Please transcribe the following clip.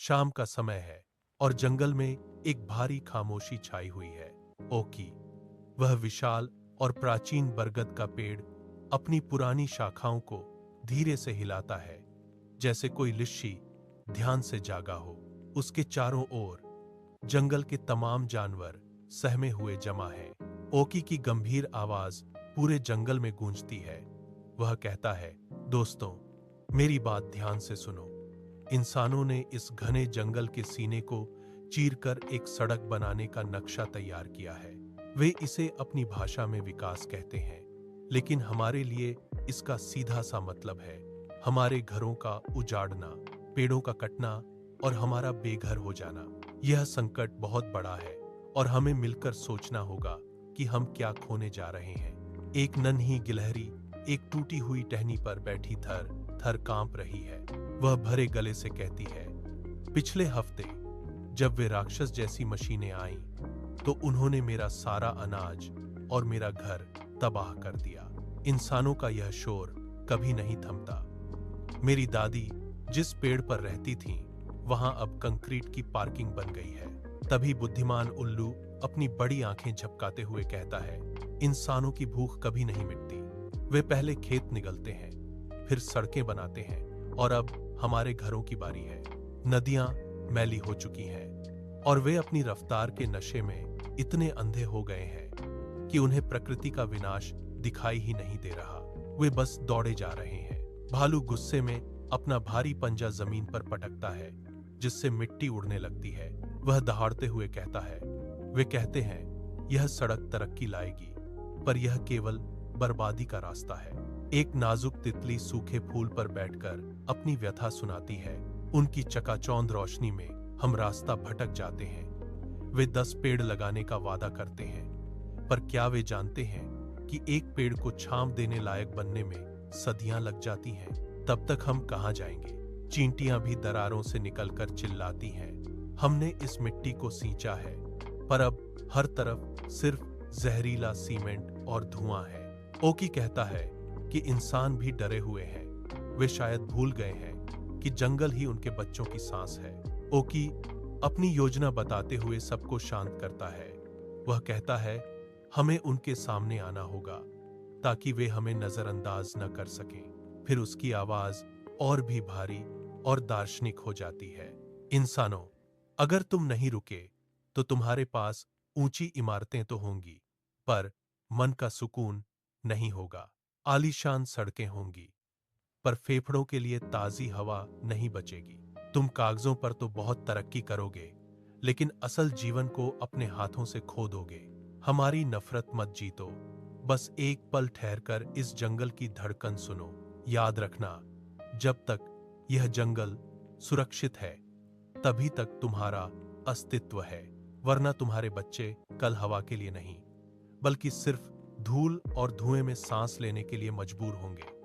शाम का समय है और जंगल में एक भारी खामोशी छाई हुई है। ओकी, वह विशाल और प्राचीन बरगद का पेड़, अपनी पुरानी शाखाओं को धीरे से हिलाता है, जैसे कोई ऋषि ध्यान से जागा हो। उसके चारों ओर जंगल के तमाम जानवर सहमे हुए जमा हैं। ओकी की गंभीर आवाज पूरे जंगल में गूंजती है। वह कहता है, दोस्तों, मेरी बात ध्यान से सुनो। इंसानों ने इस घने जंगल के सीने को चीरकर एक सड़क बनाने का नक्शा तैयार किया है। वे इसे अपनी भाषा में विकास कहते हैं, लेकिन हमारे लिए इसका सीधा सा मतलब है हमारे घरों का उजाड़ना, पेड़ों का कटना और हमारा बेघर हो जाना। यह संकट बहुत बड़ा है और हमें मिलकर सोचना होगा कि हम क्या खोने जा रहे हैं। एक नन्ही गिलहरी एक टूटी हुई टहनी पर बैठी थर थर कांप रही है। वह भरे गले से कहती है, पिछले हफ्ते जब वे राक्षस जैसी मशीनें आईं, तो उन्होंने मेरा सारा अनाज और मेरा घर तबाह कर दिया। इंसानों का यह शोर कभी नहीं थमता। मेरी दादी जिस पेड़ पर रहती थीं, वहां अब कंक्रीट की पार्किंग बन गई है। तभी बुद्धिमान उल्लू अपनी बड़ी आंखें झपकाते हुए कहता है, इंसानों की भूख कभी नहीं मिटती। वे पहले खेत निगलते हैं, फिर सड़कें बनाते हैं, और अब हमारे घरों की बारी है। नदियां मैली हो चुकी हैं और वे अपनी रफ्तार के नशे में इतने अंधे हो गए हैं कि उन्हें प्रकृति का विनाश दिखाई ही नहीं दे रहा। वे बस दौड़े जा रहे हैं। भालू गुस्से में अपना भारी पंजा जमीन पर पटकता है, जिससे मिट्टी उड़ने लगती है। वह दहाड़ते हुए कहता है, वे कहते हैं यह सड़क तरक्की लाएगी, पर यह केवल बर्बादी का रास्ता है। एक नाजुक तितली सूखे फूल पर बैठकर अपनी व्यथा सुनाती है। उनकी चकाचौंध रोशनी में हम रास्ता भटक जाते हैं। वे 10 पेड़ लगाने का वादा करते हैं, पर क्या वे जानते हैं कि एक पेड़ को छांव देने लायक बनने में सदियां लग जाती हैं। तब तक हम कहां जाएंगे? चींटियां भी दरारों से निकलकर चिल्लाती हैं, हमने इस मिट्टी को सींचा है, पर अब हर तरफ सिर्फ जहरीला सीमेंट और धुआं है। ओकी कहता है कि इंसान भी डरे हुए हैं। वे शायद भूल गए हैं कि जंगल ही उनके बच्चों की सांस है। ओकी अपनी योजना बताते हुए सबको शांत करता है। वह कहता है, हमें उनके सामने आना होगा ताकि वे हमें नजरअंदाज न कर सकें। फिर उसकी आवाज और भी भारी और दार्शनिक हो जाती है। इंसानों, अगर तुम नहीं रुके तो तुम्हारे पास ऊंची इमारतें तो होंगी, पर मन का सुकून नहीं होगा। आलीशान सड़कें होंगी, पर फेफड़ों के लिए ताजी हवा नहीं बचेगी। तुम कागजों पर तो बहुत तरक्की करोगे, लेकिन असल जीवन को अपने हाथों से खो दोगे। हमारी नफरत मत जीतो, बस एक पल ठहरकर इस जंगल की धड़कन सुनो। याद रखना, जब तक यह जंगल सुरक्षित है, तभी तक तुम्हारा अस्तित्व है, वरना तुम्हारे बच्चे कल हवा के लिए नहीं, बल्कि सिर्फ धूल और धुएं में सांस लेने के लिए मजबूर होंगे।